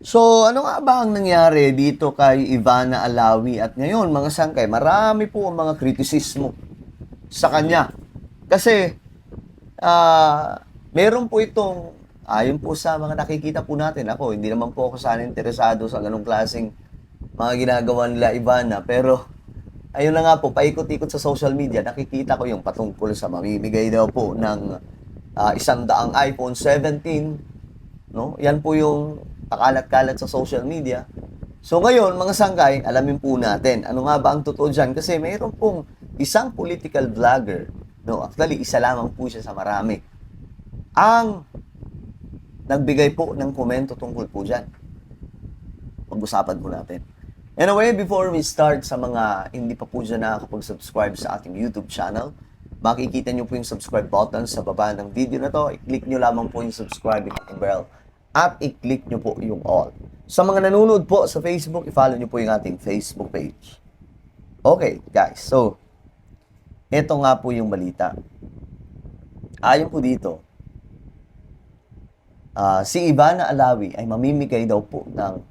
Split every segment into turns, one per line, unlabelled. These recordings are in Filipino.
So, ano nga ba ang nangyari dito kay Ivana Alawi? At ngayon, mga sangkay, marami po ang mga kritisismo sa kanya. Kasi, meron po itong, ayon po sa mga nakikita po natin, ako, hindi naman po ako sana interesado sa ganong klaseng mga ginagawa nila Ivana. Pero, ayun na nga po, paikot-ikot sa social media, nakikita ko yung patungkol sa mamimigay daw po ng 100 iPhone 17, no? Yan po yung pakalat-kalat sa social media. So ngayon, mga sangkay, alamin po natin, ano nga ba ang totoo dyan? Kasi mayroon pong isang political vlogger, no? Actually, isa lamang po siya sa marami, ang nagbigay po ng komento tungkol po dyan. Pag-usapan po natin. Anyway, before we start, sa mga hindi pa po dyan nakakapag-subscribe sa ating YouTube channel, makikita nyo po yung subscribe button sa baba ng video na to. I-click nyo lamang po yung subscribe bell at i-click nyo po yung all. Sa mga nanonood po sa Facebook, i-follow nyo po yung ating Facebook page. Okay, guys. So, ito nga po yung balita. Ayon po dito, si Ivana Alawi ay mamimigay daw po ng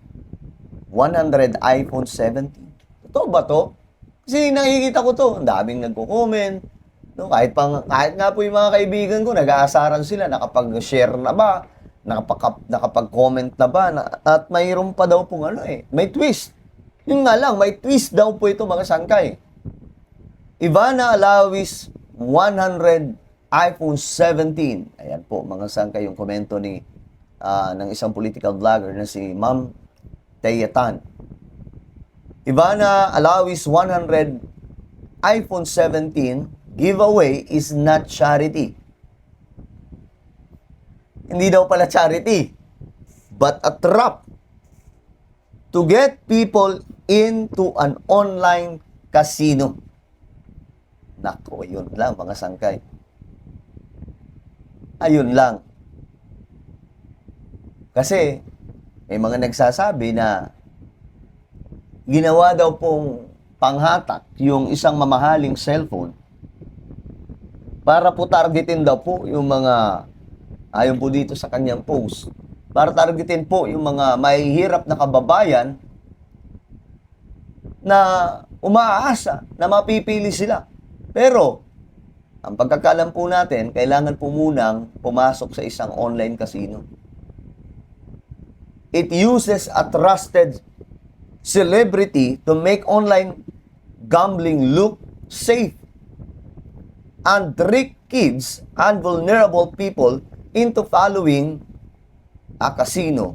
100 iPhone 17. Totoo ba to? Kasi nakikita ko to, ang daming nagko-comment. No, kahit nga po yung mga kaibigan ko, nag-aasaran sila, nakapag-share na ba, nakapag-comment na ba, at mayroon pa daw pong may twist. Yung nga lang, may twist daw po ito mga sangkay. Ivana Alawi's 100 iPhone 17. Ayan po mga sangkay yung komento ng isang political vlogger na si Ma'am Thea Tan. Ivana Alawi's 100 iPhone 17 giveaway is not charity. Hindi daw pala charity, but a trap to get people into an online casino. Nako, yun lang mga sangkay. Ayun lang. Kasi may mga nagsasabi na ginawa daw pong panghatak yung isang mamahaling cellphone para po targetin daw po yung mga, ayon po dito sa kanyang post, para targetin po yung mga mahihirap na kababayan na umaasa na mapipili sila. Pero, ang pagkakalam po natin, kailangan po munang pumasok sa isang online casino. It uses a trusted celebrity to make online gambling look safe and trick kids and vulnerable people into following a casino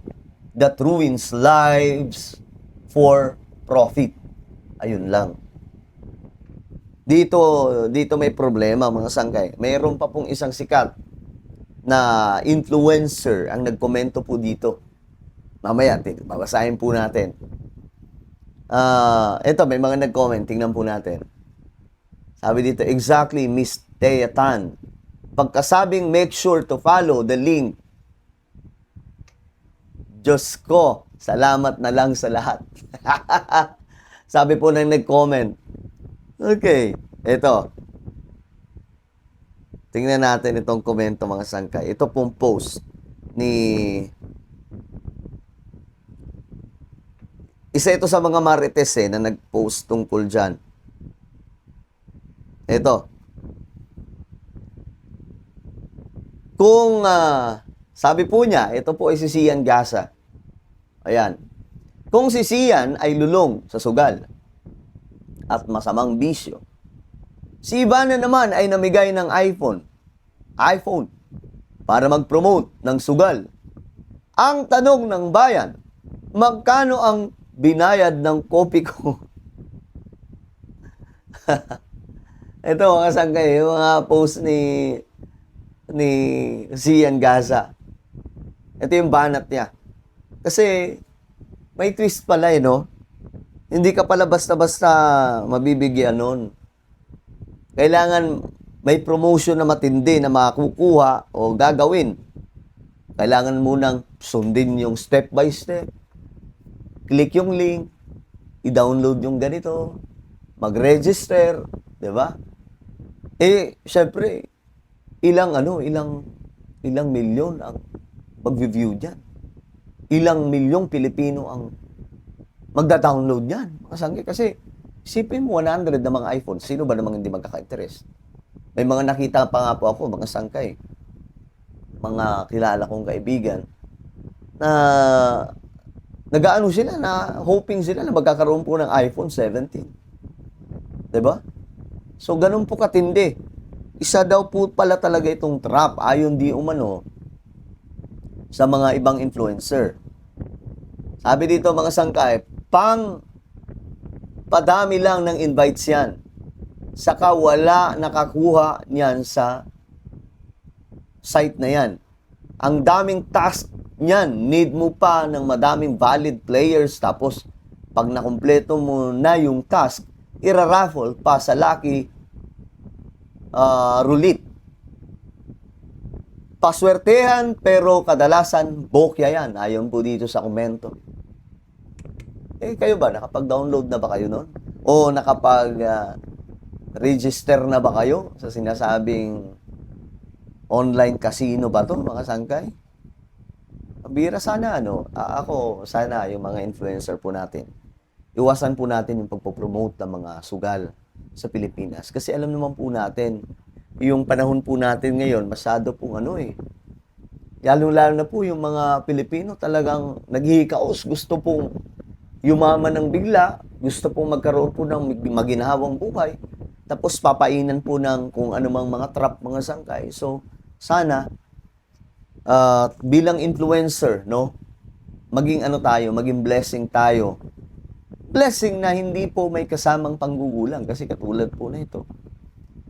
that ruins lives for profit. Ayun lang. Dito may problema mga sangkay. Mayroon pa pong isang sikat na influencer ang nagkomento po dito. Mamaya, babasahin po natin. Ito, may mga nag-comment. Tingnan po natin. Sabi dito, exactly, Miss Thea Tan. Pagkasabing make sure to follow the link. Diyos ko, salamat na lang sa lahat. Sabi po nang nag-comment. Okay, ito. Tingnan natin itong komento mga sangkay. Ito pong post ni isa ito sa mga marites na nag-post tungkol dyan. Ito. Kung sabi po niya, ito po ay si Sian Gasa. Ayan. Kung si Sian ay lulong sa sugal at masamang bisyo, si Ivana naman ay namigay ng iPhone, para mag-promote ng sugal. Ang tanong ng bayan, magkano ang binayad ng kopi ko? Ito mga sangkay, yung mga post ni Sian Gaza. Ito yung banat niya. Kasi may twist pala no? Hindi ka pala basta-basta mabibigyan nun. Kailangan may promotion na matindi na makukuha o gagawin. Kailangan munang sundin yung step by step. Click yung link, i-download yung ganito, mag-register, 'di ba? Syempre, ilang milyon ang mag-view diyan. ilang milyong Pilipino ang magda-download niyan, mga sangkay. Kasi, isipin mo, 100 na mga iPhone, sino ba namang hindi magkaka-interest? May mga nakita pa nga po ako, mga sangkay, mga kilala kong kaibigan, na nag-aano sila, na hoping sila na magkakaroon po ng iPhone 17. 'Di ba? So, ganun po katindi. Isa daw po pala talaga itong trap, ayon di umano sa mga ibang influencer. Sabi dito mga sangkay, padami lang ng invites yan. Saka wala nakakuha niyan sa site na yan. Ang daming task niyan, need mo pa ng madaming valid players, tapos pag nakumpleto mo na yung task, iraraffle pa sa lucky roulette. Paswertehan pero kadalasan bokya yan, ayon po dito sa komento. Kayo ba, nakapag-download na ba kayo nun? O nakapag-register na ba kayo sa sinasabing online casino ba to, mga sangkay? Bira sana, ako, sana yung mga influencer po natin, iwasan po natin yung pagpopromote ng mga sugal sa Pilipinas. Kasi alam naman po natin, yung panahon po natin ngayon, masyado pong lalo-lalo na po yung mga Pilipino talagang naghihikaos, gusto pong yumaman ng bigla, gusto pong magkaroon po ng maginhawang buhay, tapos papainan po ng kung anumang mga trap, mga sangkay. So, sana, bilang influencer, maging maging blessing tayo. Blessing na hindi po may kasamang panggugulang, kasi katulad po na ito.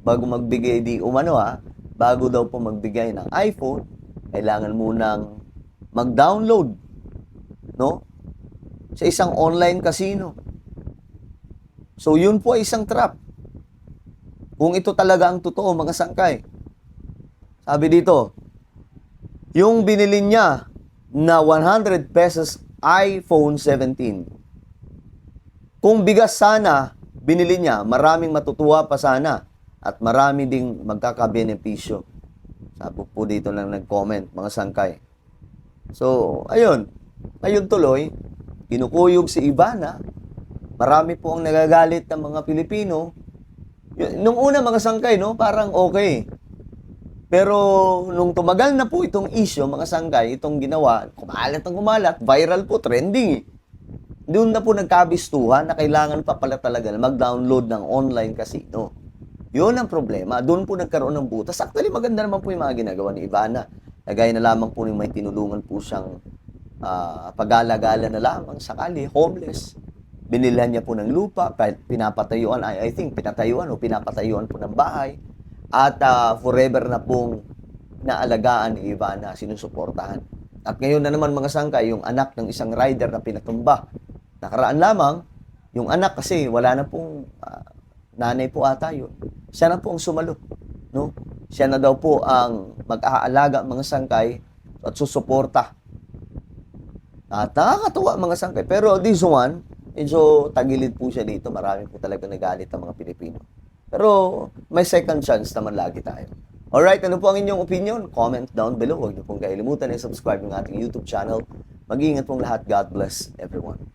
Bago magbigay bago daw po magbigay ng iPhone, kailangan munang mag-download, sa isang online casino. So, yun po ay isang trap. Kung ito talaga ang totoo, mga sangkay. Sabi dito, yung binili niya na 100 pesos iPhone 17, kung bigas sana binili niya, maraming matutuwa pa sana at marami ding magkakabenepisyo. Sabi po dito lang nag-comment, mga sangkay. So, ayun tuloy, kinukuyog si Ivana. Marami po ang nagagalit ng mga Pilipino. Nung una, mga sangkay, parang okay. Pero nung tumagal na po itong issue, mga sangkay, itong ginawa, kumalat, viral po, trending. Doon na po nagkabistuhan na kailangan pa pala talaga na mag-download ng online casino. Yun ang problema. Doon po nagkaroon ng butas. Actually, maganda naman po yung mga ginagawa ni Ivana. Nagaya na lamang po yung may tinulungan po siyang pag-alagala na lamang sakali, homeless. Binilhan niya po ng lupa, pinapatayuan, I think pinatayuan o pinapatayuan po ng bahay. At forever na pong naalagaan ni Ivana, sinusuportahan. At ngayon na naman, mga sangkay, yung anak ng isang rider na pinatumba. Nakaraan lamang, yung anak kasi wala na pong nanay po ata yun. Siya na po ang sumalo. Siya na daw po ang mag-aalaga, mga sangkay, at susuporta. At nakakatuwa, mga sangkay. Pero this one, medyo tagilid po siya dito. Marami po talaga nagalit ang mga Pilipino. Pero may second chance naman lagi tayo. Alright, ano po ang inyong opinion? Comment down below. Huwag niyo pong kailimutan na subscribe ng ating YouTube channel. Mag-iingat pong lahat. God bless everyone.